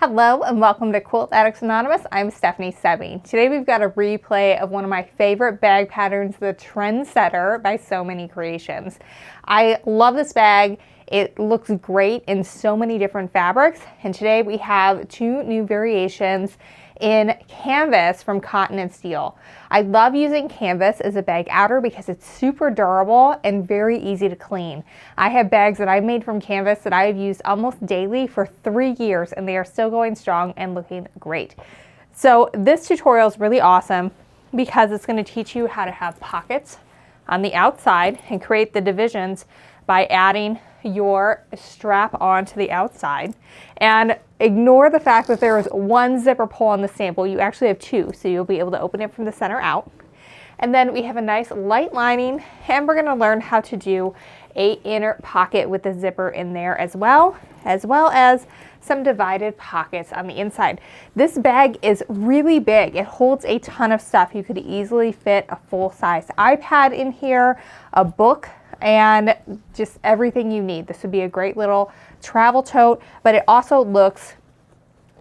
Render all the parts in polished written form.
Hello and welcome to Quilt Addicts Anonymous. I'm Stephanie Soebbing. Today we've got a replay of one of my favorite bag patterns, the Trendsetter by So Many Creations. I love this bag. It looks great in so many different fabrics, and today we have two new variations in canvas from cotton and steel. I love using canvas as a bag outer because it's super durable and very easy to clean. I have bags that I've made from canvas that I've used almost daily for 3 years, and they are still going strong and looking great. So this tutorial is really awesome because it's going to teach you how to have pockets on the outside and create the divisions by adding your strap onto the outside. And ignore the fact that there is one zipper pull on the sample. You actually have two, so you'll be able to open it from the center out. And then we have a nice light lining, and we're going to learn how to do a inner pocket with the zipper in there as well as some divided pockets on the inside. This bag is really big. It holds a ton of stuff. You could easily fit a full-size iPad in here, a book, and just everything you need. This would be a great little travel tote, but it also looks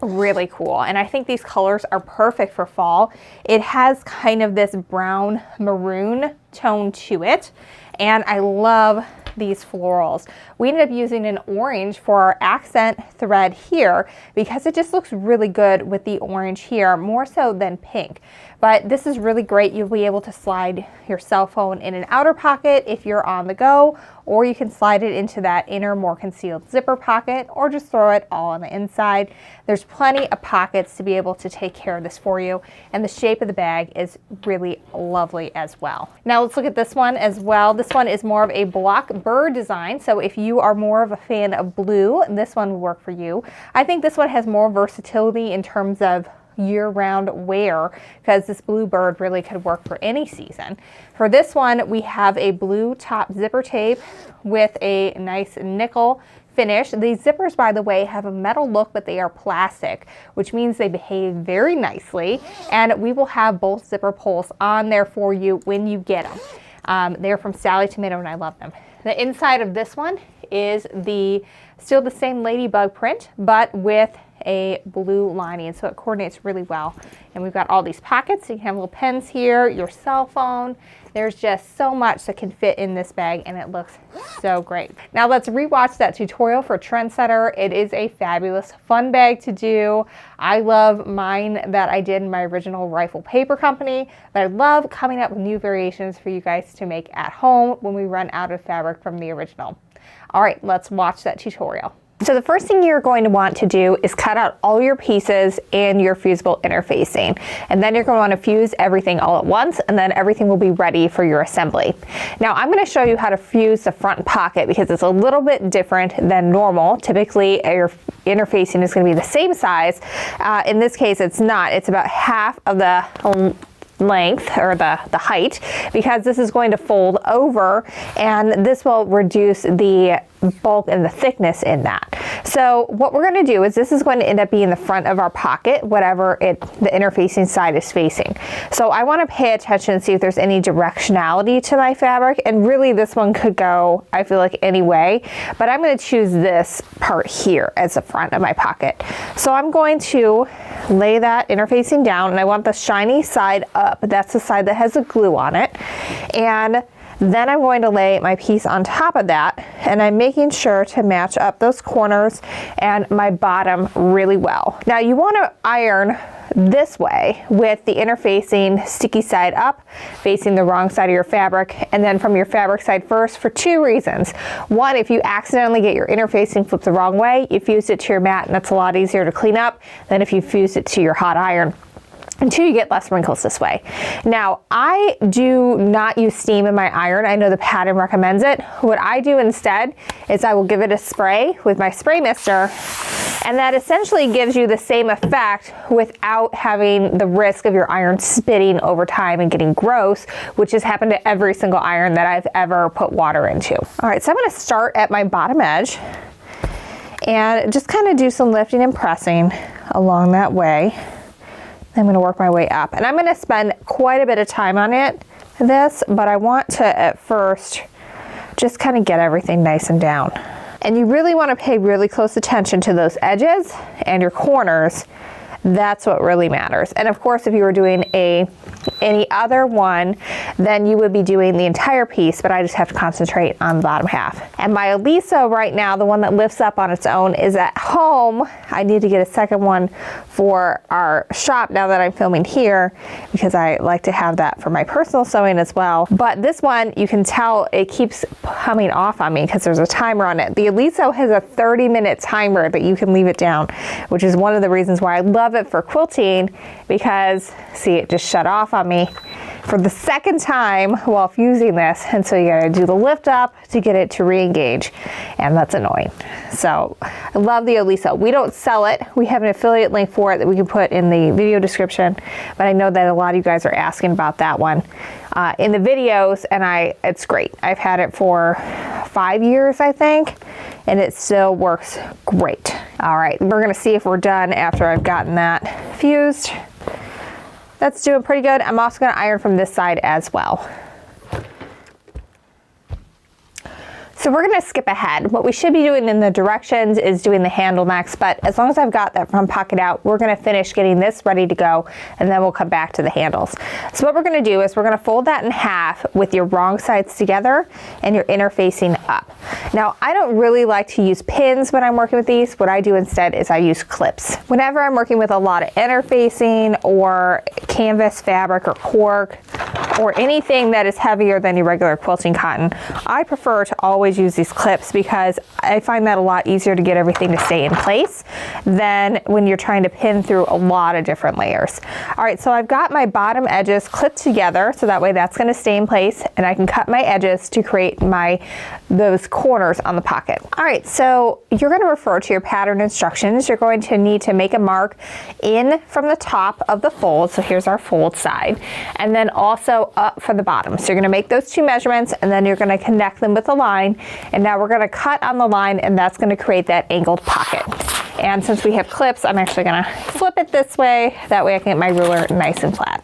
really cool. And I think these colors are perfect for fall. It has kind of this brown maroon tone to it, and I love these florals. We ended up using an orange for our accent thread here because it just looks really good with the orange here, more so than pink. But this is really great. You'll be able to slide your cell phone in an outer pocket if you're on the go, or you can slide it into that inner, more concealed zipper pocket, or just throw it all on the inside. There's plenty of pockets to be able to take care of this for you, and the shape of the bag is really lovely as well. Now let's look at this one as well. This one is more of a block bird design, so if you are more of a fan of blue, this one will work for you. I think this one has more versatility in terms of year-round wear because this blue bird really could work for any season. For this one, we have a blue top zipper tape with a nice nickel finish. These zippers, by the way, have a metal look, but they are plastic, which means they behave very nicely, and we will have both zipper pulls on there for you when you get them. They're from Sally Tomato, and I love them. The inside of this one is still the same ladybug print, but with a blue lining, so it coordinates really well. And we've got all these pockets. You can have little pens here, your cell phone. There's just so much that can fit in this bag, and it looks so great. Now let's rewatch that tutorial for Trendsetter. It is a fabulous, fun bag to do. I love mine that I did in my original rifle paper company, but I love coming up with new variations for you guys to make at home when we run out of fabric from the original. All right, let's watch that tutorial. So the first thing you're going to want to do is cut out all your pieces and your fusible interfacing. And then you're going to want to fuse everything all at once, and then everything will be ready for your assembly. Now I'm going to show you how to fuse the front pocket because it's a little bit different than normal. Typically your interfacing is going to be the same size. In this case it's not. It's about half of the length or the height, because this is going to fold over, and this will reduce the bulk and the thickness in that. So what we're going to do is this is going to end up being the front of our pocket, whatever the interfacing side is facing. So I want to pay attention and see if there's any directionality to my fabric, and really this one could go, I feel like, any way, but I'm going to choose this part here as the front of my pocket. So I'm going to lay that interfacing down, and I want the shiny side up. That's the side that has the glue on it. And then I'm going to lay my piece on top of that, and I'm making sure to match up those corners and my bottom really well. Now you want to iron this way with the interfacing sticky side up, facing the wrong side of your fabric, and then from your fabric side first for two reasons. One, if you accidentally get your interfacing flipped the wrong way, you fuse it to your mat, and that's a lot easier to clean up than if you fuse it to your hot iron. And two, you get less wrinkles this way. Now, I do not use steam in my iron. I know the pattern recommends it. What I do instead is I will give it a spray with my spray mister, and that essentially gives you the same effect without having the risk of your iron spitting over time and getting gross, which has happened to every single iron that I've ever put water into. All right, so I'm gonna start at my bottom edge and just kind of do some lifting and pressing along that way. I'm going to work my way up, and I'm going to spend quite a bit of time on this, but I want to at first just kind of get everything nice and down. And you really want to pay really close attention to those edges and your corners. That's what really matters. And of course, if you were doing any other one, then you would be doing the entire piece, but I just have to concentrate on the bottom half. And my Aliso right now, the one that lifts up on its own, is at home. I need to get a second one for our shop now that I'm filming here, because I like to have that for my personal sewing as well. But this one, you can tell it keeps coming off on me because there's a timer on it. The Aliso has a 30-minute timer that you can leave it down, which is one of the reasons why I love it for quilting, because see, it just shut off on me for the second time while fusing this, and so you gotta do the lift up to get it to re-engage, and that's annoying. So I love the Aliso. We don't sell it. We have an affiliate link for it that we can put in the video description, but I know that a lot of you guys are asking about that one in the videos, and it's great. I've had it for 5 years, I think, and it still works great. All right, we're gonna see if we're done after I've gotten that fused. That's doing pretty good. I'm also gonna iron from this side as well. So we're gonna skip ahead. What we should be doing in the directions is doing the handle next, but as long as I've got that front pocket out, we're gonna finish getting this ready to go, and then we'll come back to the handles. So what we're gonna do is we're gonna fold that in half with your wrong sides together and your interfacing up. Now, I don't really like to use pins when I'm working with these. What I do instead is I use clips. Whenever I'm working with a lot of interfacing or canvas fabric or cork, or anything that is heavier than your regular quilting cotton, I prefer to always use these clips because I find that a lot easier to get everything to stay in place than when you're trying to pin through a lot of different layers. All right, so I've got my bottom edges clipped together, so that way that's gonna stay in place, and I can cut my edges to create those corners on the pocket. All right, so you're gonna refer to your pattern instructions. You're going to need to make a mark in from the top of the fold, so here's our fold side, and then also up for the bottom. So you're gonna make those two measurements, and then you're gonna connect them with a line, and now we're gonna cut on the line, and that's gonna create that angled pocket. And since we have clips, I'm actually gonna flip it this way, that way I can get my ruler nice and flat.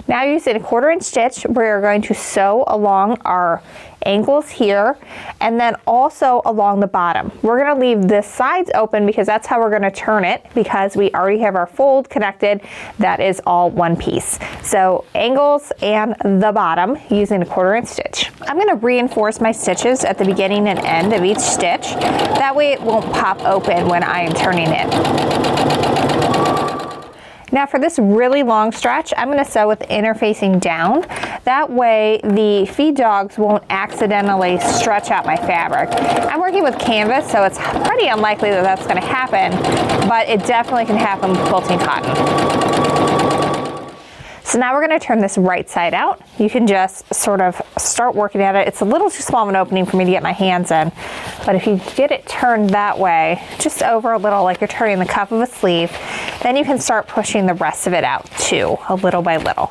Now using a 1/4 inch stitch, we're going to sew along our angles here, and then also along the bottom. We're gonna leave the sides open because that's how we're gonna turn it, because we already have our fold connected. That is all one piece. So angles and the bottom using a 1/4 inch stitch. I'm gonna reinforce my stitches at the beginning and end of each stitch. That way it won't pop open when I am turning it. Now for this really long stretch, I'm gonna sew with the interfacing down. That way the feed dogs won't accidentally stretch out my fabric. I'm working with canvas, so it's pretty unlikely that that's gonna happen, but it definitely can happen with quilting cotton. So now we're gonna turn this right side out. You can just sort of start working at it. It's a little too small of an opening for me to get my hands in, but if you get it turned that way, just over a little, like you're turning the cuff of a sleeve, then you can start pushing the rest of it out too, a little by little.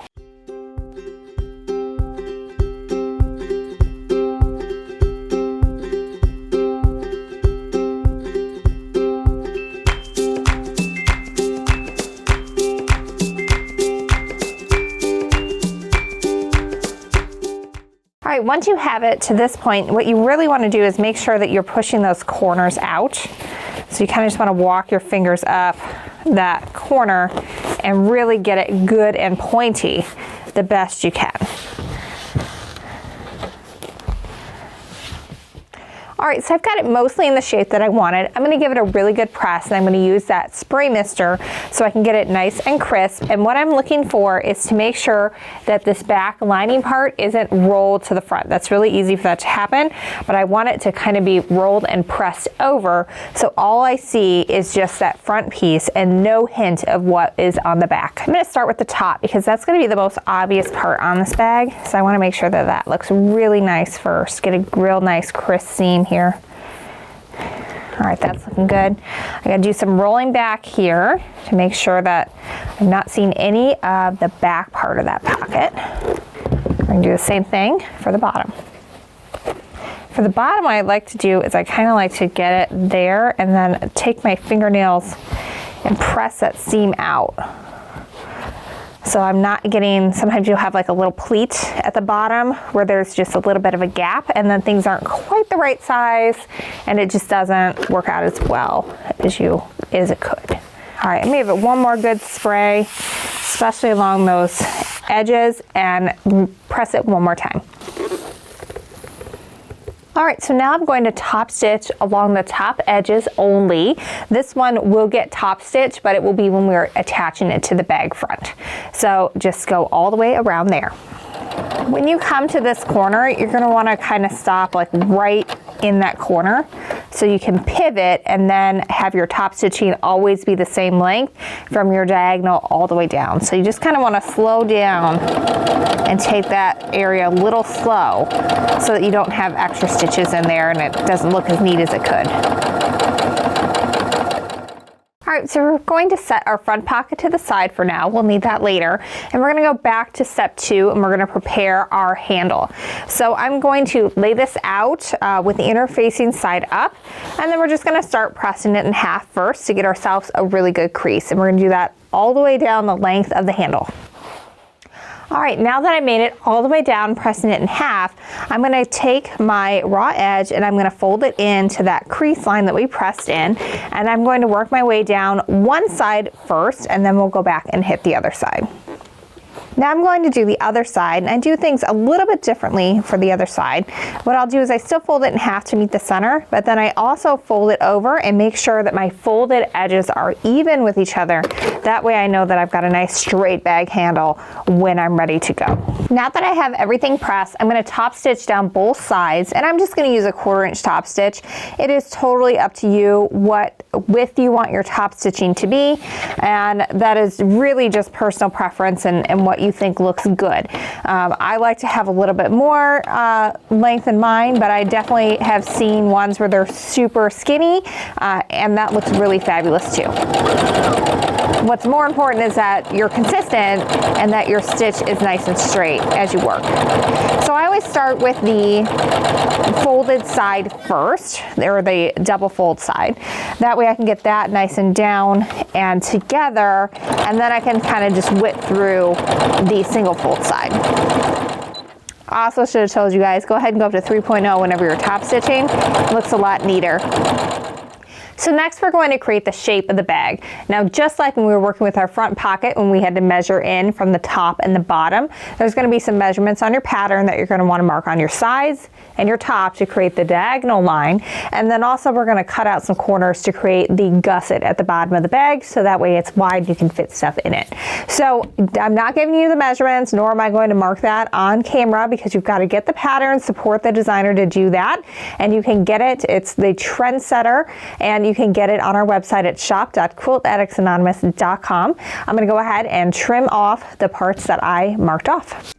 All right, once you have it to this point, what you really want to do is make sure that you're pushing those corners out. So you kind of just want to walk your fingers up that corner and really get it good and pointy the best you can. All right, so I've got it mostly in the shape that I wanted. I'm gonna give it a really good press, and I'm gonna use that spray mister so I can get it nice and crisp. And what I'm looking for is to make sure that this back lining part isn't rolled to the front. That's really easy for that to happen, but I want it to kind of be rolled and pressed over, so all I see is just that front piece and no hint of what is on the back. I'm gonna start with the top because that's gonna be the most obvious part on this bag, so I wanna make sure that that looks really nice first. Get a real nice crisp seam here. All right, that's looking good. I gotta do some rolling back here to make sure that I'm not seeing any of the back part of that pocket. I'm gonna do the same thing for the bottom. For the bottom, what I like to do is I kind of like to get it there and then take my fingernails and press that seam out. So I'm not getting, sometimes you'll have like a little pleat at the bottom where there's just a little bit of a gap, and then things aren't quite the right size and it just doesn't work out as well as it could. All right, I'm gonna give it one more good spray, especially along those edges, and press it one more time. All right, so now I'm going to top stitch along the top edges only. This one will get top stitch, but it will be when we're attaching it to the bag front. So just go all the way around there. When you come to this corner, you're gonna wanna kind of stop like right in that corner so you can pivot and then have your top stitching always be the same length from your diagonal all the way down. So you just kind of want to slow down and take that area a little slow so that you don't have extra stitches in there and it doesn't look as neat as it could. All right, so we're going to set our front pocket to the side for now. We'll need that later. And we're gonna go back to step 2 and we're gonna prepare our handle. So I'm going to lay this out with the inner facing side up, and then we're just gonna start pressing it in half first to get ourselves a really good crease. And we're gonna do that all the way down the length of the handle. All right, now that I made it all the way down, pressing it in half, I'm gonna take my raw edge and I'm gonna fold it into that crease line that we pressed in, and I'm going to work my way down one side first, and then we'll go back and hit the other side. Now I'm going to do the other side, and I do things a little bit differently for the other side. What I'll do is I still fold it in half to meet the center, but then I also fold it over and make sure that my folded edges are even with each other. That way I know that I've got a nice straight bag handle when I'm ready to go. Now that I have everything pressed, I'm going to top stitch down both sides, and I'm just going to use a 1/4 inch top stitch. It is totally up to you what width you want your top stitching to be, and that is really just personal preference and what you think looks good. I like to have a little bit more length in mine, but I definitely have seen ones where they're super skinny, and that looks really fabulous too. What's more important is that you're consistent and that your stitch is nice and straight as you work. So I always start with the folded side first, or the double fold side. That way I can get that nice and down and together, and then I can kind of just whip through the single fold side. I also should have told you guys, go ahead and go up to 3.0 whenever you're top stitching. It looks a lot neater. So next we're going to create the shape of the bag. Now, just like when we were working with our front pocket, when we had to measure in from the top and the bottom, there's going to be some measurements on your pattern that you're going to want to mark on your sides and your top to create the diagonal line. And then also we're going to cut out some corners to create the gusset at the bottom of the bag, so that way it's wide, you can fit stuff in it. So I'm not giving you the measurements, nor am I going to mark that on camera, because you've got to get the pattern, support the designer to do that, and you can get it. It's the Trendsetter, and you can get it on our website at shop.quiltaddictsanonymous.com. I'm going to go ahead and trim off the parts that I marked off.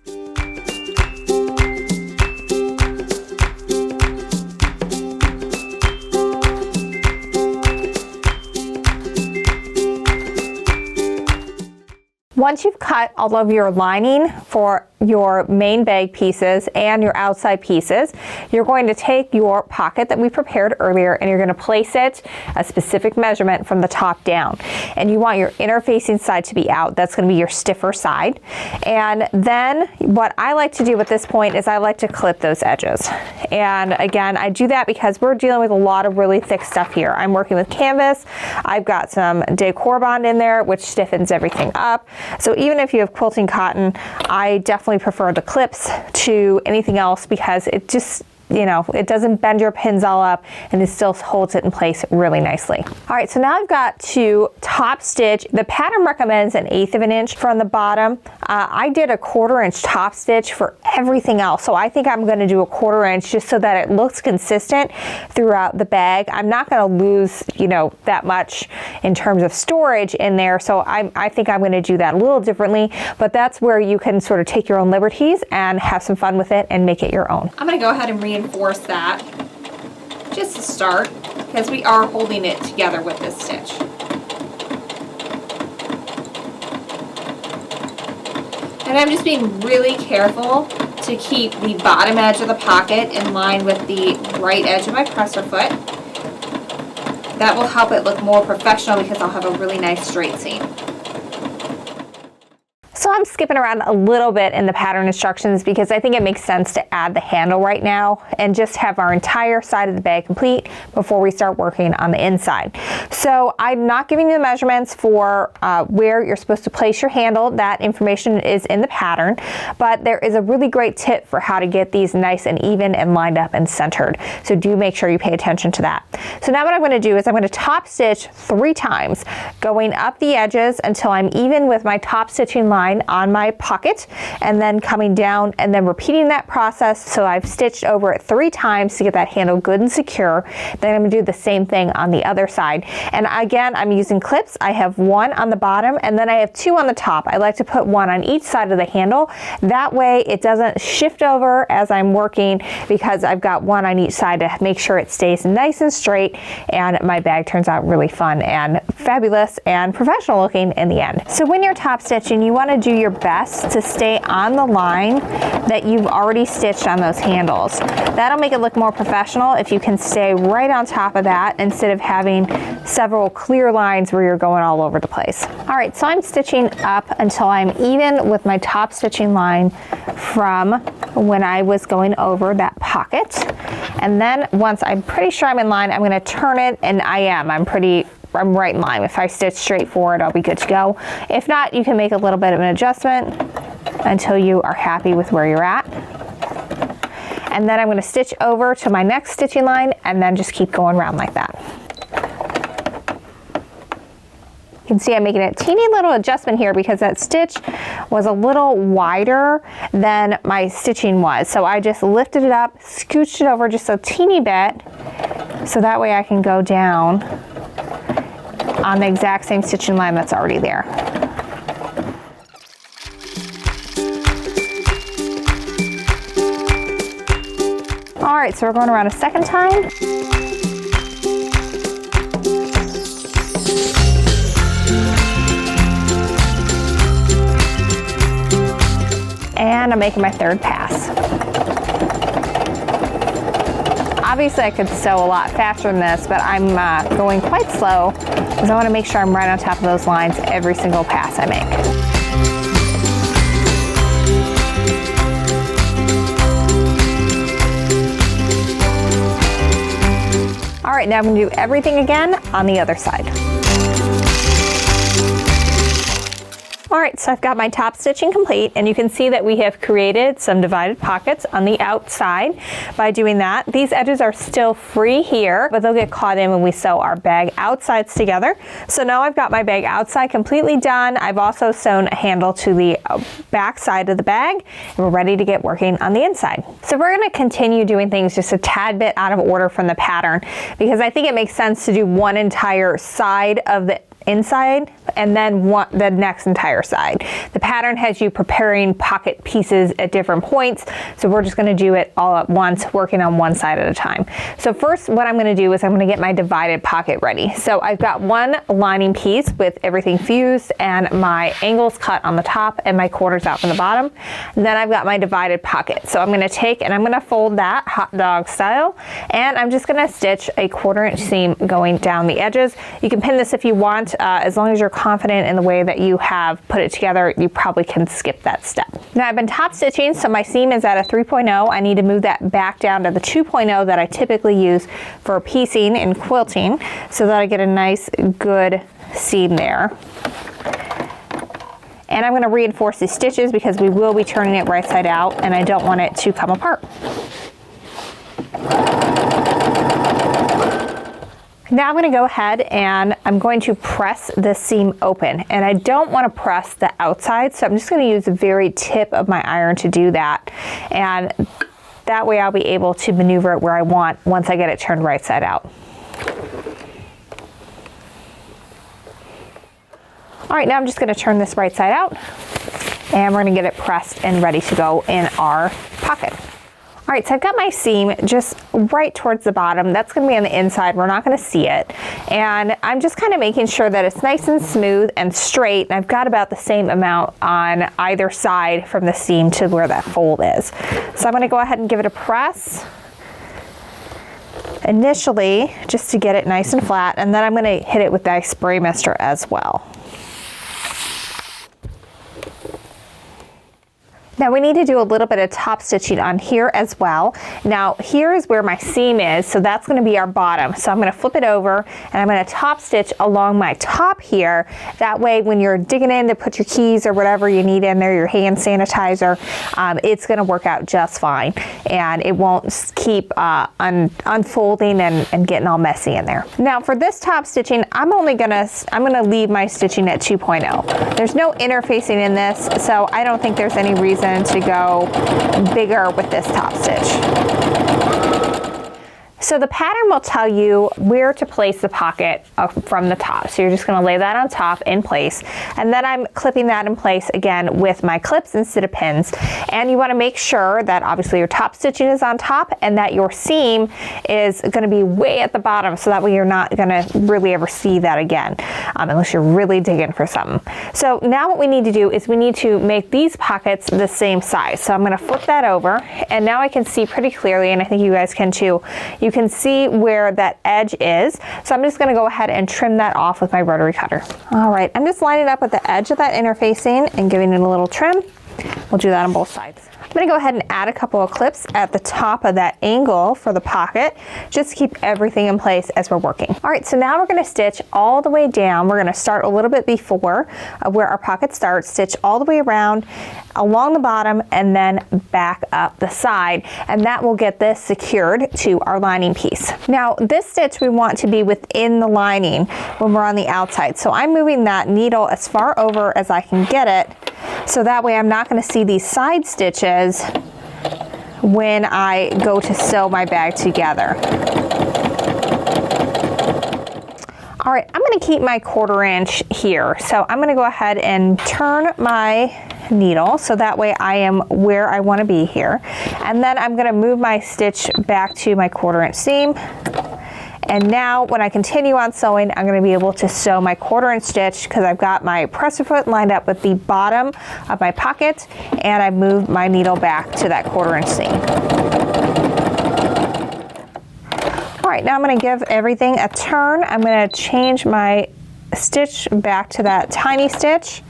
Once you've cut all of your lining for your main bag pieces and your outside pieces, you're going to take your pocket that we prepared earlier and you're going to place it a specific measurement from the top down. And you want your inner facing side to be out. That's going to be your stiffer side. And then what I like to do at this point is I like to clip those edges. And again, I do that because we're dealing with a lot of really thick stuff here. I'm working with canvas. I've got some decor bond in there, which stiffens everything up. So even if you have quilting cotton, I definitely prefer the clips to anything else, because it just, you know, it doesn't bend your pins all up and it still holds it in place really nicely. All right, so now I've got to top stitch. The pattern recommends 1/8 of an inch from the bottom. I did a 1/4 inch top stitch for everything else. So I think I'm gonna do a 1/4 inch just so that it looks consistent throughout the bag. I'm not gonna lose, you know, that much in terms of storage in there. So I think I'm gonna do that a little differently, but that's where you can sort of take your own liberties and have some fun with it and make it your own. I'm gonna go ahead and reinforce that just to start, because we are holding it together with this stitch. And I'm just being really careful to keep the bottom edge of the pocket in line with the right edge of my presser foot. That will help it look more professional because I'll have a really nice straight seam. So So I'm skipping around a little bit in the pattern instructions because I think it makes sense to add the handle right now and just have our entire side of the bag complete before we start working on the inside. So I'm not giving you the measurements for where you're supposed to place your handle. That information is in the pattern, but there is a really great tip for how to get these nice and even and lined up and centered. So do make sure you pay attention to that. So now what I'm going to do is I'm going to top stitch 3 times, going up the edges until I'm even with my top stitching line on my pocket, and then coming down and then repeating that process. So I've stitched over it 3 times to get that handle good and secure. Then I'm going to do the same thing on the other side. And again, I'm using clips. I have 1 on the bottom and then I have 2 on the top. I like to put 1 on each side of the handle. That way it doesn't shift over as I'm working, because I've got 1 on each side to make sure it stays nice and straight and my bag turns out really fun and fabulous and professional looking in the end. So when you're top stitching, you want to do your best to stay on the line that you've already stitched on those handles. That'll make it look more professional if you can stay right on top of that instead of having several clear lines where you're going all over the place. All right, so I'm stitching up until I'm even with my top stitching line from when I was going over that pocket. And then once I'm pretty sure I'm in line, I'm going to turn it, and I'm right in line. If I stitch straight forward, I'll be good to go. If not, you can make a little bit of an adjustment until you are happy with where you're at. And then I'm going to stitch over to my next stitching line and then just keep going around like that. You can see I'm making a teeny little adjustment here because that stitch was a little wider than my stitching was. So I just lifted it up, scooched it over just a teeny bit, so that way I can go down on the exact same stitching line that's already there. All right, so we're going around a second time. And I'm making my 3rd pass. Obviously I could sew a lot faster than this, but I'm going quite slow because I want to make sure I'm right on top of those lines every single pass I make. All right, now I'm going to do everything again on the other side. All right, so I've got my top stitching complete, and you can see that we have created some divided pockets on the outside by doing that. These edges are still free here, but they'll get caught in when we sew our bag outsides together. So now I've got my bag outside completely done. I've also sewn a handle to the back side of the bag, and we're ready to get working on the inside. So we're gonna continue doing things just a tad bit out of order from the pattern, because I think it makes sense to do one entire side of the inside and then the next entire side. The pattern has you preparing pocket pieces at different points, so we're just going to do it all at once, working on one side at a time. So first, what I'm going to do is I'm going to get my divided pocket ready. So I've got one lining piece with everything fused and my angles cut on the top and my quarters out from the bottom. And then I've got my divided pocket. So I'm going to take and I'm going to fold that hot dog style, and I'm just going to stitch a 1/4 inch seam going down the edges. You can pin this if you want. As long as you're confident in the way that you have put it together, you probably can skip that step. Now I've been top stitching, so my seam is at a 3.0. I need to move that back down to the 2.0 that I typically use for piecing and quilting, so that I get a nice good seam there. And I'm going to reinforce these stitches because we will be turning it right side out and I don't want it to come apart. Now I'm going to go ahead and I'm going to press the seam open, and I don't want to press the outside, so I'm just going to use the very tip of my iron to do that, and that way I'll be able to maneuver it where I want once I get it turned right side out. All right, now I'm just going to turn this right side out and we're going to get it pressed and ready to go in our pocket. All right, so I've got my seam just right towards the bottom. That's going to be on the inside. We're not going to see it. And I'm just kind of making sure that it's nice and smooth and straight. And I've got about the same amount on either side from the seam to where that fold is. So I'm going to go ahead and give it a press initially just to get it nice and flat. And then I'm going to hit it with the spray mister as well. Now we need to do a little bit of top stitching on here as well. Now here is where my seam is, so that's going to be our bottom. So I'm going to flip it over and I'm going to top stitch along my top here. That way when you're digging in to put your keys or whatever you need in there, your hand sanitizer, it's going to work out just fine and it won't keep unfolding and getting all messy in there. Now for this top stitching, I'm gonna leave my stitching at 2.0. There's no interfacing in this, so I don't think there's any reason to go bigger with this top stitch. So the pattern will tell you where to place the pocket from the top. So you're just gonna lay that on top in place. And then I'm clipping that in place again with my clips instead of pins. And you wanna make sure that obviously your top stitching is on top and that your seam is gonna be way at the bottom, so that way you're not gonna really ever see that again, unless you're really digging for something. So now what we need to do is we need to make these pockets the same size. So I'm gonna flip that over and now I can see pretty clearly, and I think you guys can too, you can see where that edge is. So I'm just gonna go ahead and trim that off with my rotary cutter. All right, I'm just lining up with the edge of that interfacing and giving it a little trim. We'll do that on both sides. I'm gonna go ahead and add a couple of clips at the top of that angle for the pocket, just to keep everything in place as we're working. All right, so now we're gonna stitch all the way down. We're gonna start a little bit before where our pocket starts, stitch all the way around, along the bottom, and then back up the side. And that will get this secured to our lining piece. Now, this stitch we want to be within the lining when we're on the outside. So I'm moving that needle as far over as I can get it, so that way I'm not gonna see these side stitches when I go to sew my bag together. All right, I'm gonna keep my 1/4 inch here. So I'm gonna go ahead and turn my needle so that way I am where I wanna be here. And then I'm gonna move my stitch back to my 1/4 inch seam. And now when I continue on sewing, I'm gonna be able to sew my 1/4 inch stitch because I've got my presser foot lined up with the bottom of my pocket and I moved my needle back to that 1/4 inch seam. All right, now I'm gonna give everything a turn. I'm gonna change my stitch back to that tiny stitch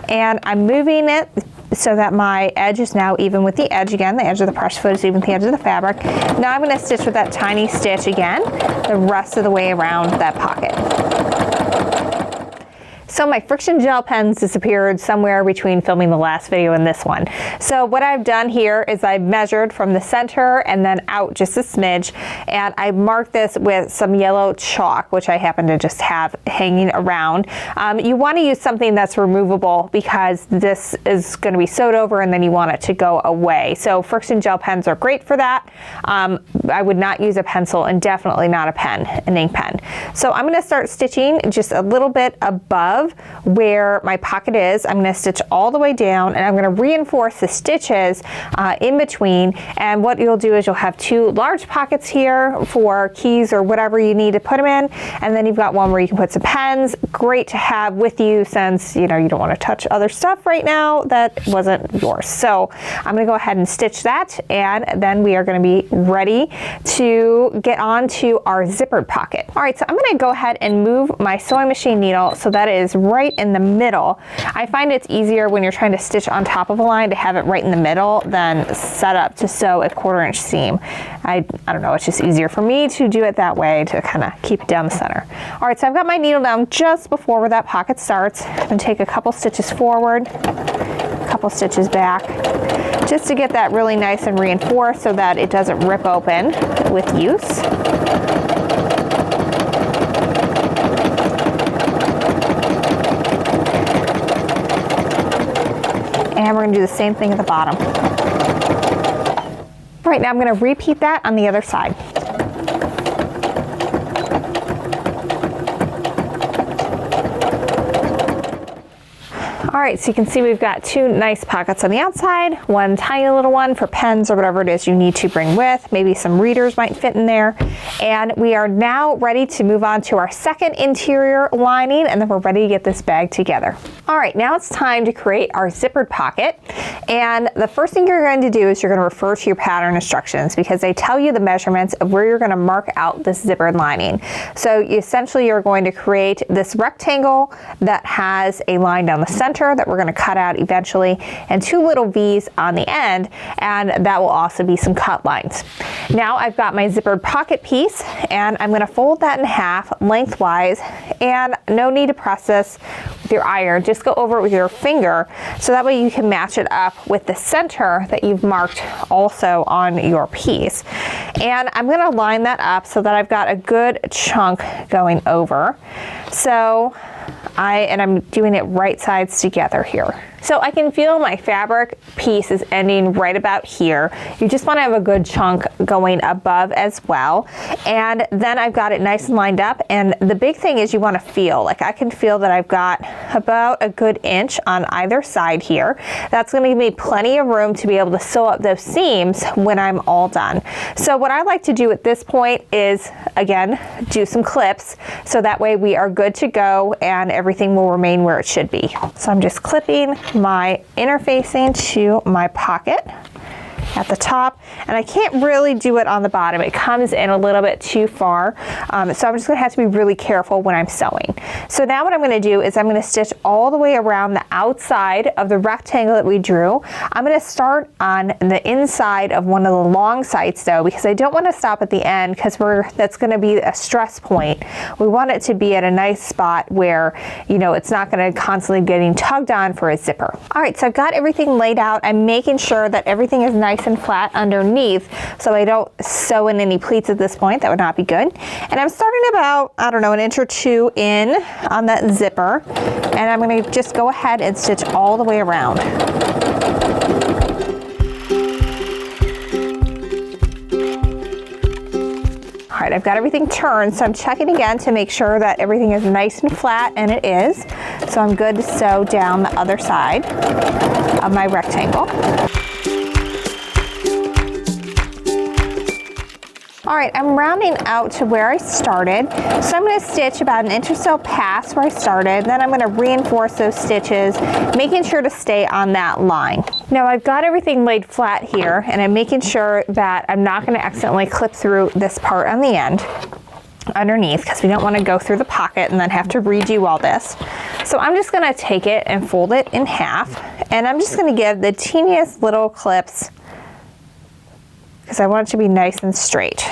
and I'm moving it so that my edge is now even with the edge again. The edge of the press foot is even with the edge of the fabric. Now I'm going to stitch with that tiny stitch again the rest of the way around that pocket. So my friction gel pens disappeared somewhere between filming the last video and this one. So what I've done here is I've measured from the center and then out just a smidge, and I marked this with some yellow chalk, which I happen to just have hanging around. You want to use something that's removable because this is going to be sewed over and then you want it to go away. So friction gel pens are great for that. I would not use a pencil and definitely not a pen, an ink pen. So I'm going to start stitching just a little bit above where my pocket is. I'm going to stitch all the way down and I'm going to reinforce the stitches in between. And what you'll do is you'll have 2 large pockets here for keys or whatever you need to put them in, and then you've got one where you can put some pens. Great to have with you since you don't want to touch other stuff right now that wasn't yours. So I'm going to go ahead and stitch that, and then we are going to be ready to get on to our zippered pocket. All right, so I'm going to go ahead and move my sewing machine needle so that it is right in the middle. I find it's easier when you're trying to stitch on top of a line to have it right in the middle than set up to sew a 1/4 inch seam. I don't know, it's just easier for me to do it that way to kind of keep it down the center. All right, so I've got my needle down just before where that pocket starts. I'm going to take a couple stitches forward, a couple stitches back, just to get that really nice and reinforced so that it doesn't rip open with use. And we're going to do the same thing at the bottom. All right, now I'm going to repeat that on the other side. All right, so you can see we've got 2 nice pockets on the outside, one tiny little one for pens or whatever it is you need to bring with. Maybe some readers might fit in there. And we are now ready to move on to our second interior lining, and then we're ready to get this bag together. All right, now it's time to create our zippered pocket. And the first thing you're going to do is you're going to refer to your pattern instructions because they tell you the measurements of where you're going to mark out this zippered lining. So essentially you're going to create this rectangle that has a line down the center here that we're going to cut out eventually, and 2 little V's on the end, and that will also be some cut lines. Now I've got my zippered pocket piece, and I'm going to fold that in half lengthwise, and no need to press this with your iron. Just go over it with your finger so that way you can match it up with the center that you've marked also on your piece. And I'm going to line that up so that I've got a good chunk going over. So I'm doing it right sides together here. So I can feel my fabric piece is ending right about here. You just want to have a good chunk going above as well. And then I've got it nice and lined up. And the big thing is you want to feel, like I can feel that I've got about a good inch on either side here. That's going to give me plenty of room to be able to sew up those seams when I'm all done. So what I like to do at this point is, again, do some clips so that way we are good to go and everything will remain where it should be. So I'm just clipping my interfacing to my pocket at the top, and I can't really do it on the bottom. It comes in a little bit too far, so I'm just going to have to be really careful when I'm sewing. So now what I'm going to do is I'm going to stitch all the way around the outside of the rectangle that we drew. I'm going to start on the inside of one of the long sides though, because I don't want to stop at the end because that's going to be a stress point. We want it to be at a nice spot where, you know, it's not going to constantly getting tugged on for a zipper. All right, so I've got everything laid out. I'm making sure that everything is nice and flat underneath so I don't sew in any pleats at this point. That would not be good. And I'm starting about, I don't know, an inch or 2 in on that zipper, and I'm going to just go ahead and stitch all the way around. All right, I've got everything turned, so I'm checking again to make sure that everything is nice and flat, and it is. So I'm good to sew down the other side of my rectangle. All right, I'm rounding out to where I started. So I'm going to stitch about an inch or so past where I started. Then I'm going to reinforce those stitches, making sure to stay on that line. Now I've got everything laid flat here, and I'm making sure that I'm not going to accidentally clip through this part on the end underneath, because we don't want to go through the pocket and then have to redo all this. So I'm just going to take it and fold it in half, and I'm just going to give the teeniest little clips because I want it to be nice and straight.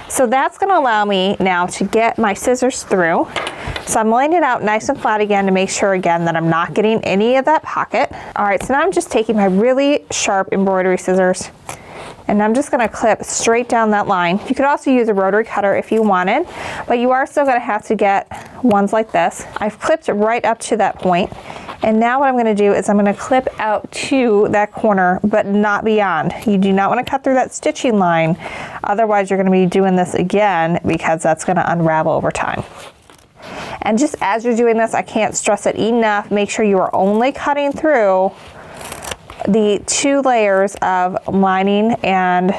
So that's going to allow me now to get my scissors through. So I'm laying it out nice and flat again to make sure again that I'm not getting any of that pocket. All right, so now I'm just taking my really sharp embroidery scissors, and I'm just going to clip straight down that line. You could also use a rotary cutter if you wanted, but you are still going to have to get ones like this. I've clipped right up to that point. And now what I'm going to do is I'm going to clip out to that corner, but not beyond. You do not want to cut through that stitching line. Otherwise, you're going to be doing this again because that's going to unravel over time. And just as you're doing this, I can't stress it enough. Make sure you are only cutting through the 2 layers of lining and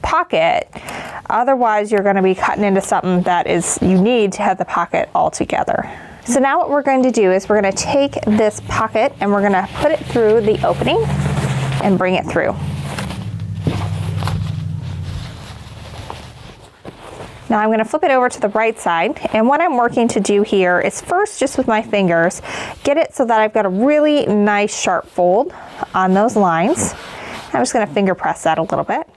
pocket. Otherwise, you're going to be cutting into something that is you need to have the pocket all together. So now what we're going to do is we're going to take this pocket and we're going to put it through the opening and bring it through. Now I'm going to flip it over to the right side, and what I'm working to do here is first, just with my fingers, get it so that I've got a really nice sharp fold on those lines. I'm just going to finger press that a little bit.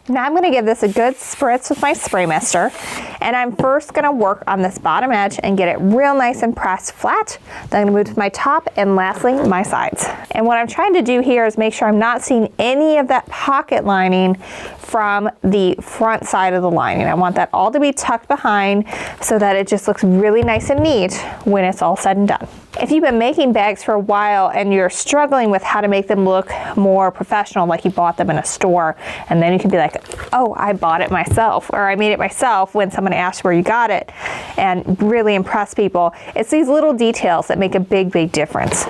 Now I'm going to give this a good spritz with my spray mister, and I'm first going to work on this bottom edge and get it real nice and pressed flat. Then I'm going to move to my top, and lastly my sides. And what I'm trying to do here is make sure I'm not seeing any of that pocket lining from the front side of the lining. I want that all to be tucked behind so that it just looks really nice and neat when it's all said and done. If you've been making bags for a while and you're struggling with how to make them look more professional, like you bought them in a store, and then you can be like, oh, I bought it myself, or I made it myself when someone asked where you got it, and really impress people. It's these little details that make a big, big difference.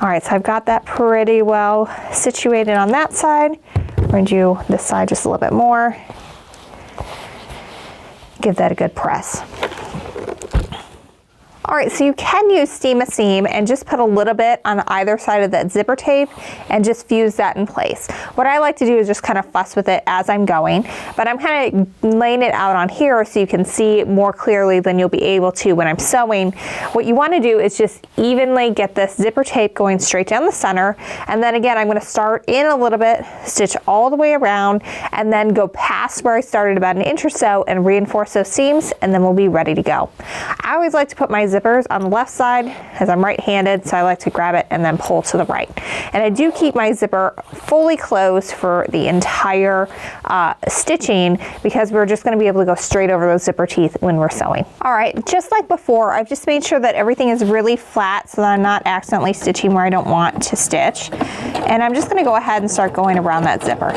All right, so I've got that pretty well situated on that side. We're going to do this side just a little bit more. Give that a good press. All right, so you can use Steam a Seam and just put a little bit on either side of that zipper tape and just fuse that in place. What I like to do is just kind of fuss with it as I'm going, but I'm kind of laying it out on here so you can see more clearly than you'll be able to when I'm sewing. What you want to do is just evenly get this zipper tape going straight down the center, and then again I'm going to start in a little bit, stitch all the way around, and then go past where I started about an inch or so and reinforce those seams, and then we'll be ready to go. I always like to put my zippers on the left side as I'm right-handed, so I like to grab it and then pull to the right. And I do keep my zipper fully closed for the entire stitching because we're just going to be able to go straight over those zipper teeth when we're sewing. All right, just like before, I've just made sure that everything is really flat so that I'm not accidentally stitching where I don't want to stitch. And I'm just going to go ahead and start going around that zipper.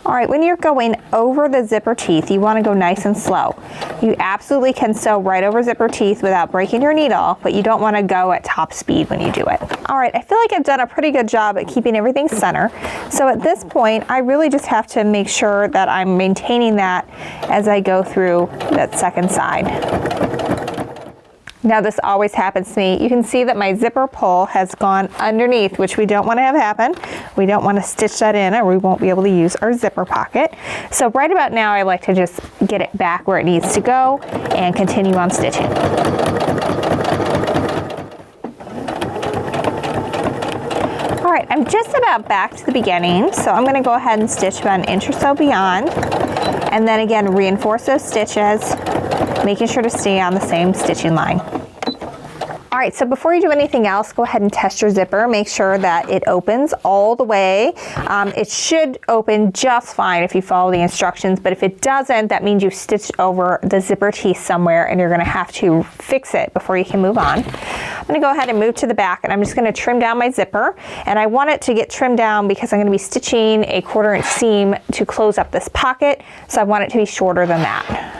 All right, when you're going over the zipper teeth, you want to go nice and slow. You absolutely can sew right over zipper teeth without breaking your needle, but you don't want to go at top speed when you do it. All right, I feel like I've done a pretty good job at keeping everything center. So at this point, I really just have to make sure that I'm maintaining that as I go through that second side. Now this always happens to me. You can see that my zipper pull has gone underneath, which we don't want to have happen. We don't want to stitch that in or we won't be able to use our zipper pocket. So right about now I like to just get it back where it needs to go and continue on stitching. All right, I'm just about back to the beginning, so I'm going to go ahead and stitch about an inch or so beyond, and then again reinforce those stitches, making sure to stay on the same stitching line. All right, so before you do anything else, go ahead and test your zipper. Make sure that it opens all the way. It should open just fine if you follow the instructions, but if it doesn't, that means you've stitched over the zipper teeth somewhere and you're gonna have to fix it before you can move on. I'm gonna go ahead and move to the back, and I'm just gonna trim down my zipper, and I want it to get trimmed down because I'm gonna be stitching a 1/4 inch seam to close up this pocket, so I want it to be shorter than that.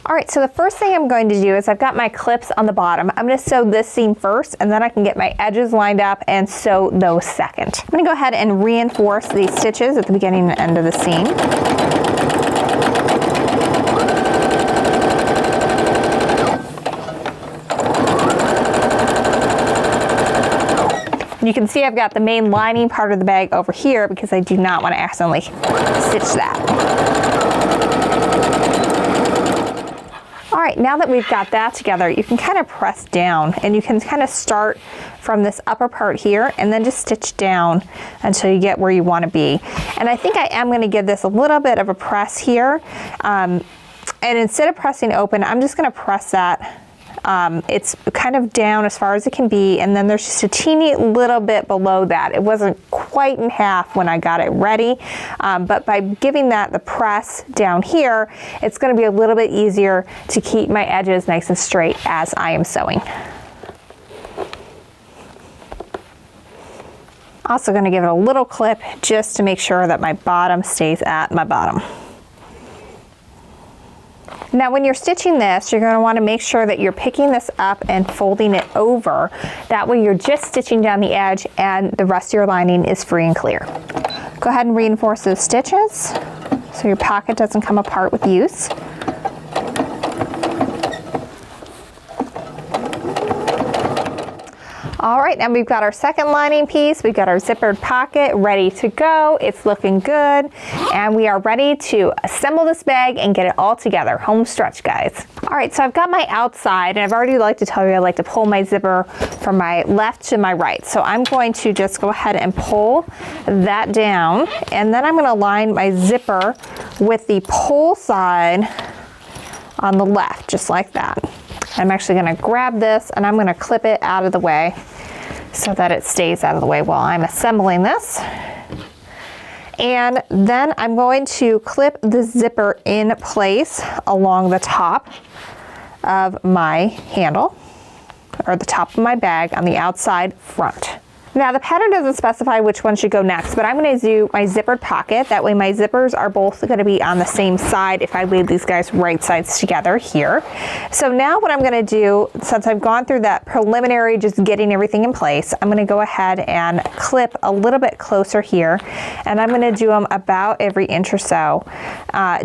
All right, so the first thing I'm going to do is I've got my clips on the bottom. I'm going to sew this seam first, and then I can get my edges lined up and sew those second. I'm going to go ahead and reinforce these stitches at the beginning and end of the seam. You can see I've got the main lining part of the bag over here because I do not want to accidentally stitch that. All right, now that we've got that together, you can kind of press down, and you can kind of start from this upper part here and then just stitch down until you get where you want to be. And I think I am going to give this a little bit of a press here. And instead of pressing open, I'm just going to press that. It's kind of down as far as it can be, and then there's just a teeny little bit below that. It wasn't quite in half when I got it ready, but by giving that the press down here, it's going to be a little bit easier to keep my edges nice and straight as I am sewing. Also going to give it a little clip just to make sure that my bottom stays at my bottom. Now when you're stitching this, you're going to want to make sure that you're picking this up and folding it over. That way you're just stitching down the edge and the rest of your lining is free and clear. Go ahead and reinforce those stitches so your pocket doesn't come apart with use. All right, now we've got our second lining piece. We've got our zippered pocket ready to go. It's looking good. And we are ready to assemble this bag and get it all together. Home stretch, guys. All right, so I've got my outside, and I've already liked to tell you I like to pull my zipper from my left to my right. So I'm going to just go ahead and pull that down, and then I'm gonna line my zipper with the pull side on the left, just like that. I'm actually gonna grab this and I'm gonna clip it out of the way so that it stays out of the way while I'm assembling this. And then I'm going to clip the zipper in place along the top of my handle, or the top of my bag on the outside front. Now the pattern doesn't specify which one should go next, but I'm going to do my zippered pocket. That way my zippers are both going to be on the same side if I leave these guys right sides together here. So now what I'm going to do, since I've gone through that preliminary just getting everything in place, I'm going to go ahead and clip a little bit closer here, and I'm going to do them about every inch or so,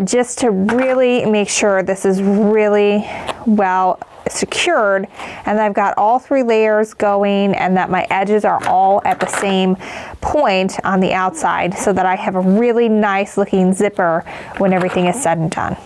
just to really make sure this is really well secured and I've got all 3 layers going and that my edges are all at the same point on the outside, so that I have a really nice looking zipper when everything is said and done.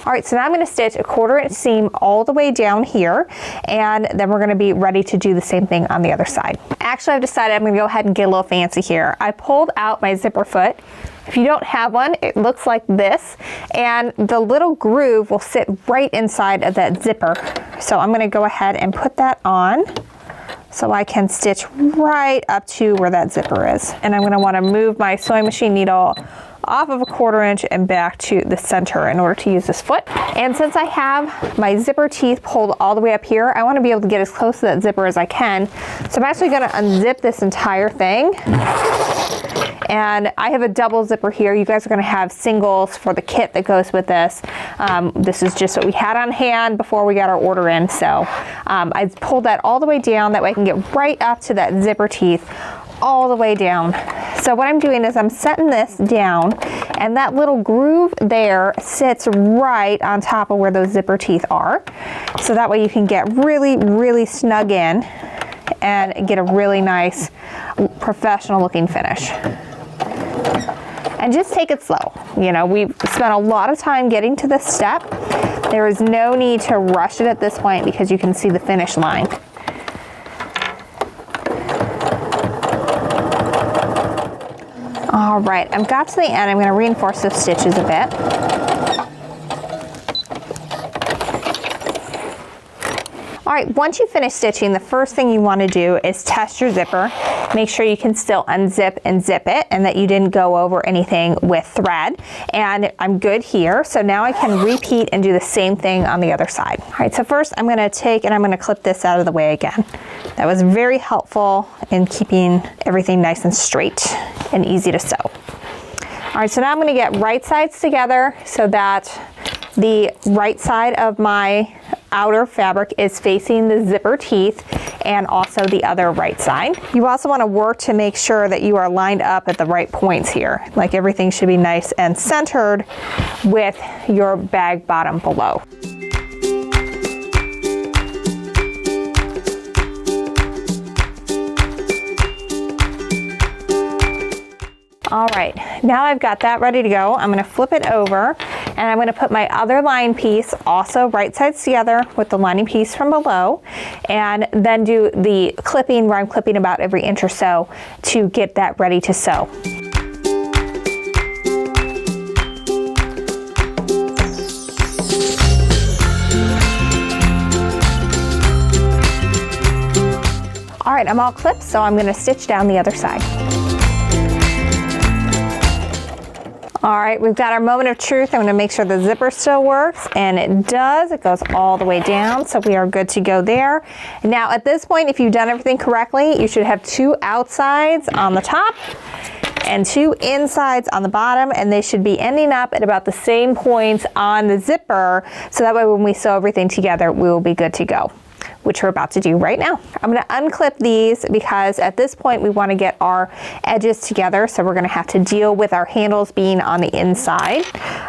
All right, so now I'm going to stitch a 1/4 inch seam all the way down here, and then we're going to be ready to do the same thing on the other side. Actually, I've decided I'm going to go ahead and get a little fancy here. I pulled out my zipper foot. If you don't have one, it looks like this, and the little groove will sit right inside of that zipper. So I'm going to go ahead and put that on so I can stitch right up to where that zipper is. And I'm going to want to move my sewing machine needle off of a 1/4 inch and back to the center in order to use this foot. And since I have my zipper teeth pulled all the way up here, I want to be able to get as close to that zipper as I can. So I'm actually going to unzip this entire thing. And I have a double zipper here. You guys are going to have singles for the kit that goes with this. This is just what we had on hand before we got our order in. So I pulled that all the way down. That way I can get right up to that zipper teeth all the way down. So what I'm doing is I'm setting this down, and that little groove there sits right on top of where those zipper teeth are. So that way you can get really, really snug in and get a really nice professional looking finish. And just take it slow. You know, we've spent a lot of time getting to this step. There is no need to rush it at this point because you can see the finish line. All right, I've got to the end. I'm going to reinforce those stitches a bit. All right, once you finish stitching, the first thing you want to do is test your zipper. Make sure you can still unzip and zip it and that you didn't go over anything with thread. And I'm good here, so now I can repeat and do the same thing on the other side. All right, so first I'm going to take and I'm going to clip this out of the way again. That was very helpful in keeping everything nice and straight and easy to sew. All right, so now I'm going to get right sides together so that the right side of my outer fabric is facing the zipper teeth, and also the other right side. You also want to work to make sure that you are lined up at the right points here. Like everything should be nice and centered with your bag bottom below. All right, now I've got that ready to go. I'm going to flip it over, and I'm going to put my other line piece also right sides together with the lining piece from below, and then do the clipping where I'm clipping about every inch or so to get that ready to sew. All right, I'm all clipped, so I'm going to stitch down the other side. All right, we've got our moment of truth. I'm going to make sure the zipper still works, and it does. It goes all the way down, so we are good to go there. Now at this point, if you've done everything correctly, you should have 2 outsides on the top and 2 insides on the bottom, and they should be ending up at about the same points on the zipper, so that way when we sew everything together, we will be good to go, which we're about to do right now. I'm going to unclip these because at this point we want to get our edges together, so we're going to have to deal with our handles being on the inside.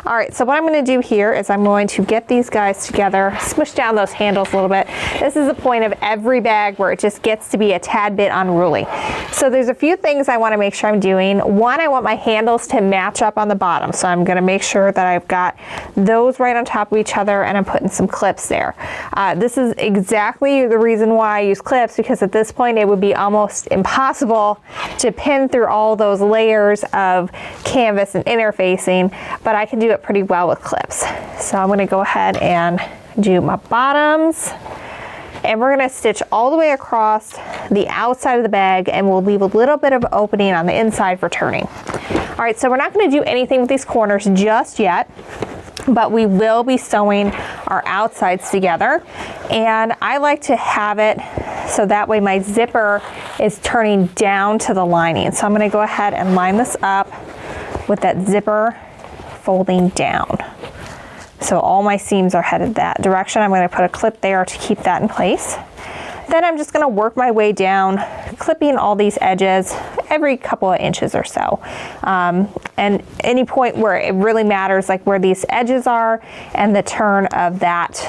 All right, so what I'm going to do here is I'm going to get these guys together, smush down those handles a little bit. This is the point of every bag where it just gets to be a tad bit unruly. So there's a few things I want to make sure I'm doing. One, I want my handles to match up on the bottom, so I'm going to make sure that I've got those right on top of each other, and I'm putting some clips there. This is exactly the reason why I use clips, because at this point it would be almost impossible to pin through all those layers of canvas and interfacing, but I can do it pretty well with clips. So I'm going to go ahead and do my bottoms, and we're going to stitch all the way across the outside of the bag, and we'll leave a little bit of opening on the inside for turning. All right, so we're not going to do anything with these corners just yet, but we will be sewing our outsides together, and I like to have it so that way my zipper is turning down to the lining. So I'm going to go ahead and line this up with that zipper folding down. So all my seams are headed that direction. I'm going to put a clip there to keep that in place. Then I'm just going to work my way down, clipping all these edges every couple of inches or so. And any point where it really matters, like where these edges are and the turn of that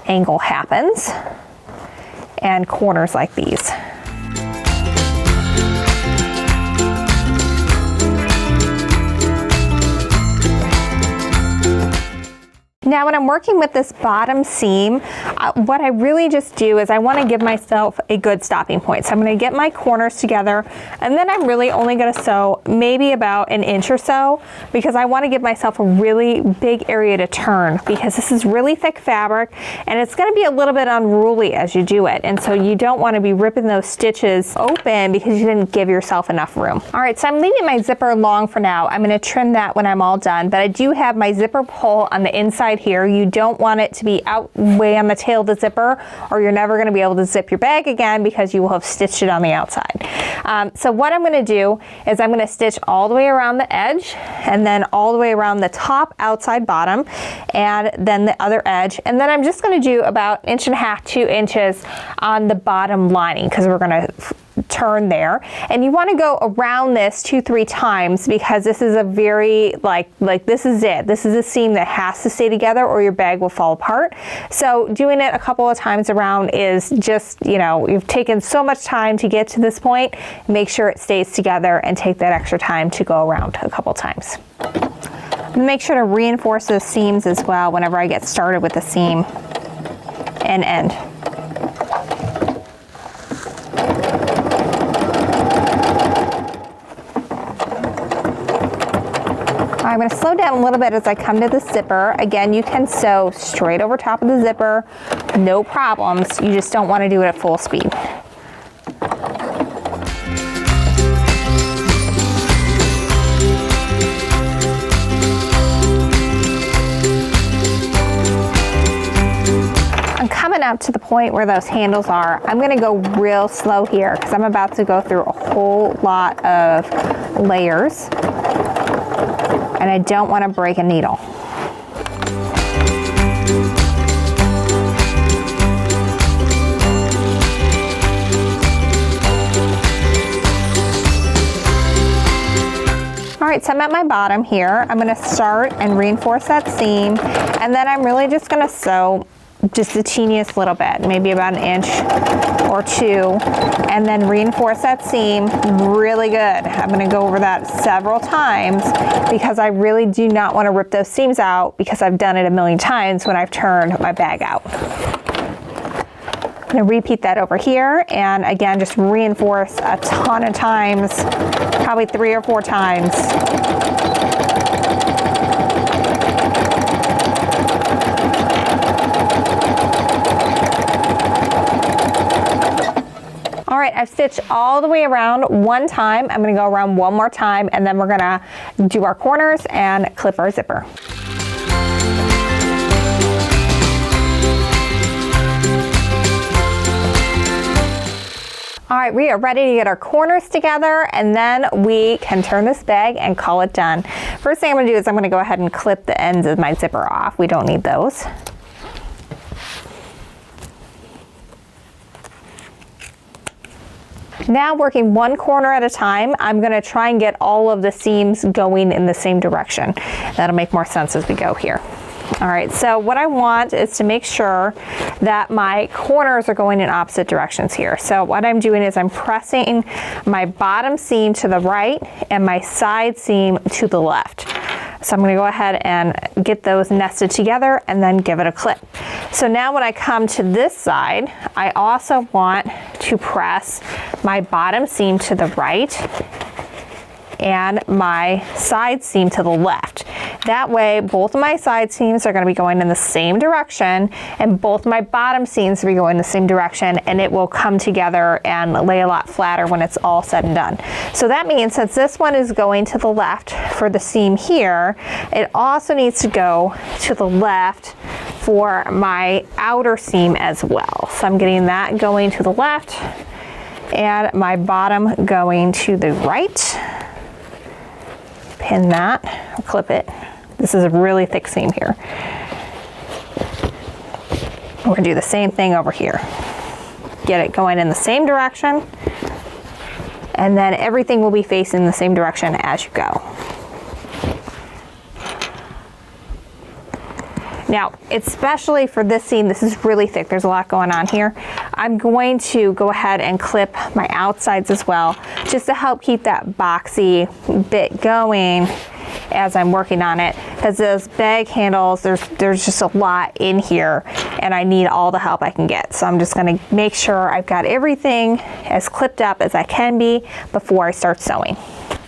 angle happens, and corners like these. Now when I'm working with this bottom seam, what I really just do is I want to give myself a good stopping point. So I'm going to get my corners together, and then I'm really only going to sew maybe about an inch or so, because I want to give myself a really big area to turn, because this is really thick fabric and it's going to be a little bit unruly as you do it. And so you don't want to be ripping those stitches open because you didn't give yourself enough room. All right, so I'm leaving my zipper long for now. I'm going to trim that when I'm all done, but I do have my zipper pull on the inside here. You don't want it to be out way on the tail of the zipper, or you're never going to be able to zip your bag again because you will have stitched it on the outside. So what I'm going to do is I'm going to stitch all the way around the edge, and then all the way around the top, outside, bottom, and then the other edge. And then I'm just going to do about 1.5 to 2 inches on the bottom lining, because we're going to turn there. And you want to go around this 2-3 times, because this is a very like this is it. This is a seam that has to stay together or your bag will fall apart. So doing it a couple of times around is just, you know, you've taken so much time to get to this point. Make sure it stays together and take that extra time to go around a couple times. Make sure to reinforce those seams as well whenever I get started with the seam and end. I'm going to slow down a little bit as I come to the zipper. Again, you can sew straight over top of the zipper, no problems. You just don't want to do it at full speed. I'm coming up to the point where those handles are. I'm going to go real slow here because I'm about to go through a whole lot of layers. And I don't want to break a needle. All right, so I'm at my bottom here. I'm going to start and reinforce that seam, and then I'm really just going to sew just the teeniest little bit, maybe about 1 inch or 2, and then reinforce that seam really good. I'm going to go over that several times because I really do not want to rip those seams out, because I've done it a million times when I've turned my bag out. I'm going to repeat that over here, and again, just reinforce a ton of times, probably 3 or 4 times. All right, I've stitched all the way around one time. I'm going to go around one more time, and then we're going to do our corners and clip our zipper. All right, we are ready to get our corners together, and then we can turn this bag and call it done. First thing I'm going to do is I'm going to go ahead and clip the ends of my zipper off. We don't need those. Now, working one corner at a time, I'm going to try and get all of the seams going in the same direction. That'll make more sense as we go here. All right, so what I want is to make sure that my corners are going in opposite directions here. So what I'm doing is I'm pressing my bottom seam to the right and my side seam to the left. So I'm going to go ahead and get those nested together and then give it a clip. So now when I come to this side, I also want to press my bottom seam to the right and my side seam to the left. That way, both of my side seams are going to be going in the same direction, and both my bottom seams will be going in the same direction, and it will come together and lay a lot flatter when it's all said and done. So that means since this one is going to the left for the seam here, it also needs to go to the left for my outer seam as well. So I'm getting that going to the left and my bottom going to the right. Pin that, clip it. This is a really thick seam here. We're gonna do the same thing over here. Get it going in the same direction, and then everything will be facing the same direction as you go. Now, especially for this seam, this is really thick. There's a lot going on here. I'm going to go ahead and clip my outsides as well, just to help keep that boxy bit going as I'm working on it, because those bag handles, there's just a lot in here and I need all the help I can get. So I'm just gonna make sure I've got everything as clipped up as I can be before I start sewing.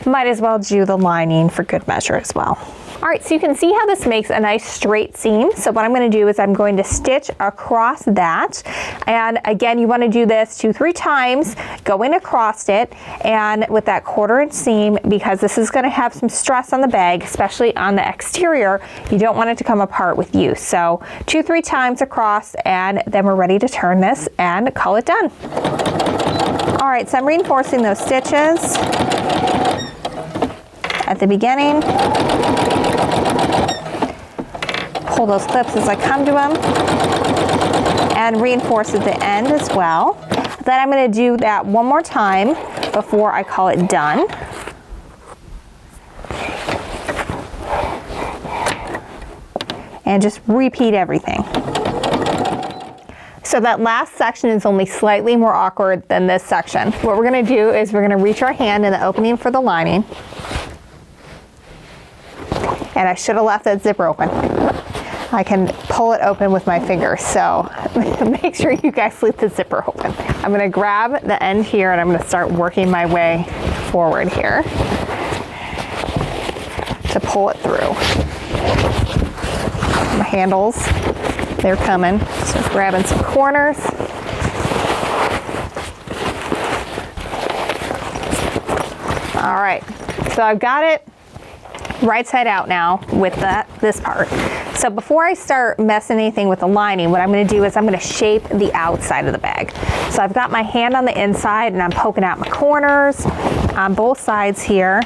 Might as well do the lining for good measure as well. All right, so you can see how this makes a nice straight seam. So what I'm going to do is I'm going to stitch across that. And again, you want to do this 2-3 times, going across it, and with that 1/4 inch seam, because this is going to have some stress on the bag, especially on the exterior. You don't want it to come apart with you. So 2-3 times across, and then we're ready to turn this and call it done. All right, so I'm reinforcing those stitches at the beginning. Pull those clips as I come to them and reinforce at the end as well. Then I'm going to do that one more time before I call it done. And just repeat everything. So that last section is only slightly more awkward than this section. What we're going to do is we're going to reach our hand in the opening for the lining. And I should have left that zipper open. I can pull it open with my fingers, so make sure you guys leave the zipper open. I'm gonna grab the end here and I'm gonna start working my way forward here to pull it through. My handles, they're coming. So grabbing some corners. All right, so I've got it right side out now with this part. So before I start messing anything with the lining, what I'm going to do is I'm going to shape the outside of the bag. So I've got my hand on the inside and I'm poking out my corners on both sides here.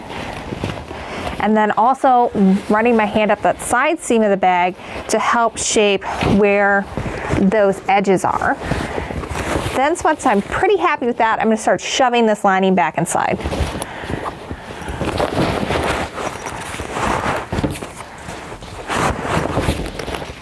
And then also running my hand up that side seam of the bag to help shape where those edges are. Then once I'm pretty happy with that, I'm going to start shoving this lining back inside.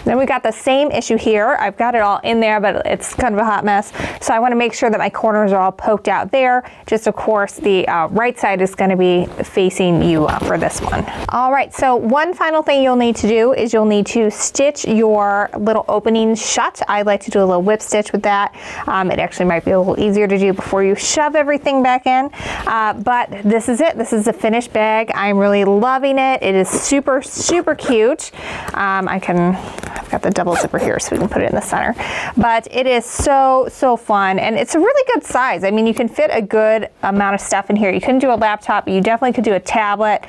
Then we got the same issue here. I've got it all in there, but it's kind of a hot mess. So I want to make sure that my corners are all poked out there. Just of course, the right side is going to be facing you for this one. All right, so one final thing you'll need to do is you'll need to stitch your little opening shut. I like to do a little whip stitch with that. It actually might be a little easier to do before you shove everything back in. But this is it. This is the finished bag. I'm really loving it. It is super, super cute. I've got the double zipper here so we can put it in the center. But it is so, so fun, and it's a really good size. I mean, you can fit a good amount of stuff in here. You couldn't do a laptop, but you definitely could do a tablet.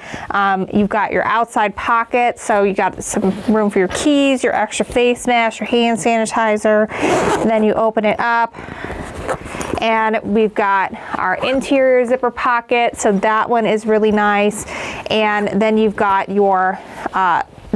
You've got your outside pocket, so you got some room for your keys, your extra face mask, your hand sanitizer. And then you open it up, and we've got our interior zipper pocket, so that one is really nice. And then you've got your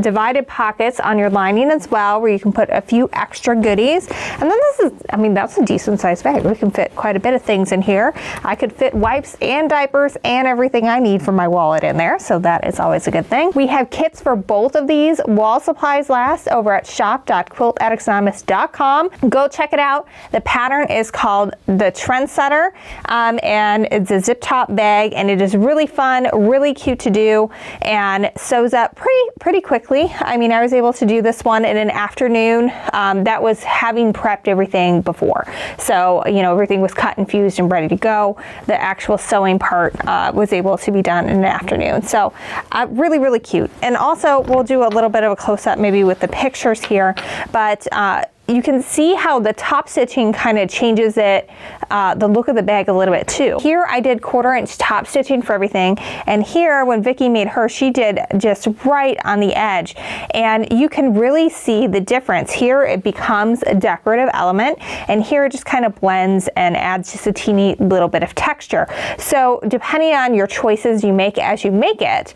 divided pockets on your lining as well, where you can put a few extra goodies. And then this is, I mean, that's a decent sized bag. We can fit quite a bit of things in here. I could fit wipes and diapers and everything I need for my wallet in there, so that is always a good thing. We have kits for both of these while supplies last over at shop.quiltaddictsanonymous.com. Go check it out. The pattern is called the Trendsetter, and it's a zip top bag, and it is really fun, really cute to do, and sews up pretty quickly. I mean, I was able to do this one in an afternoon. That was having prepped everything before. So, you know, everything was cut and fused and ready to go. The actual sewing part was able to be done in an afternoon. So really, really cute. And also we'll do a little bit of a close-up maybe with the pictures here, but you can see how the top stitching kind of changes it, the look of the bag a little bit too. Here I did 1/4 inch top stitching for everything, and here when Vicki made her, she did just right on the edge, and you can really see the difference. Here it becomes a decorative element, and here it just kind of blends and adds just a teeny little bit of texture. So depending on your choices you make as you make it,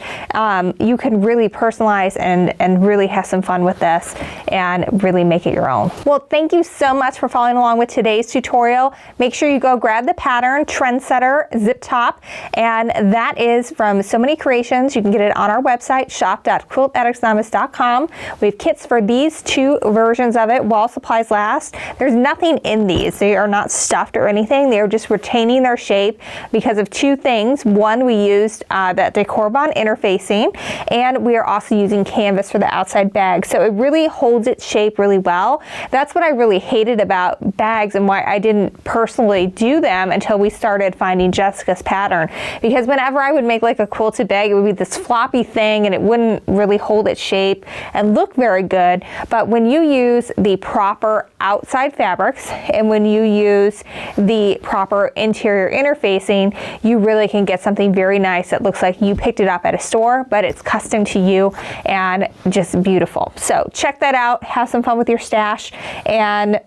you can really personalize and really have some fun with this and really make it your own. Well, thank you so much for following along with today's tutorial. Make sure you go grab the pattern, Trendsetter Zip Top, and that is from So Many Creations. You can get it on our website, shop.quiltaddictsanonymous.com. We have kits for these 2 versions of it while supplies last. There's nothing in these. They are not stuffed or anything. They are just retaining their shape because of 2 things. One, we used that decor bond interfacing, and we are also using canvas for the outside bag. So it really holds its shape really well. That's what I really hated about bags and why I didn't personally do them until we started finding Jessica's pattern. Because whenever I would make like a quilted bag, it would be this floppy thing and it wouldn't really hold its shape and look very good. But when you use the proper outside fabrics and when you use the proper interior interfacing, you really can get something very nice that looks like you picked it up at a store, but it's custom to you and just beautiful. So check that out, have some fun with your stash,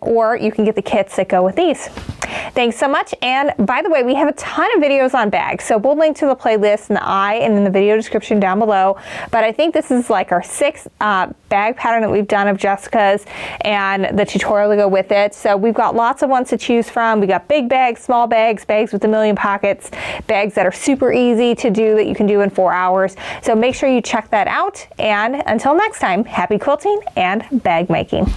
or you can get the kits that go with these. Thanks so much. And by the way, we have a ton of videos on bags, so we'll link to the playlist in the and in the video description down below. But I think this is like our 6th bag pattern that we've done of Jessica's and the tutorial to go with it. So we've got lots of ones to choose from. We got big bags, small bags, bags with a million pockets, bags that are super easy to do that you can do in 4 hours. So make sure you check that out. And until next time, happy quilting and bag making.